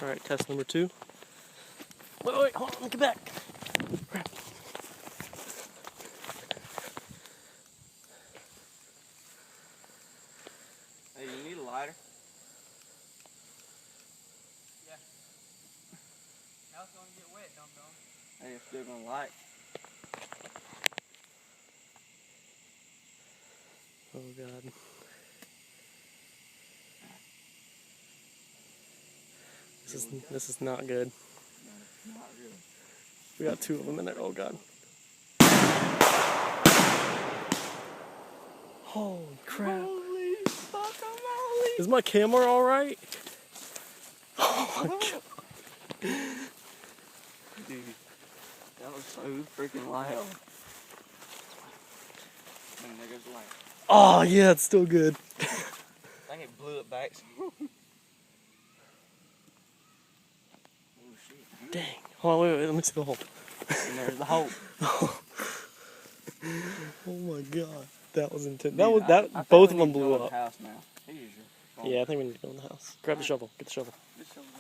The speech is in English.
Alright, test number 2. Wait, hold on, get back. Crap. Hey, you need a lighter? Yeah. Now it's gonna get wet, dum-dum. Hey, it's still gonna light. Oh god. This is not good. No, not really. We got 2 of them in there. Oh god. Holy crap. Holy guacamole! Is my camera alright? Oh my god. Dude, that was so freaking loud. And there goes the light. Oh yeah, it's still good. I think it blew it back. Oh shit. Dang. Hold on, wait, let me see the hole. And there's the hole. Oh my god. That was intense. Dude, I Both think of them we need to blew go in up. the house now. Here's your phone. Yeah, I think we need to go in the house. Grab the shovel. Get the shovel. This shovel's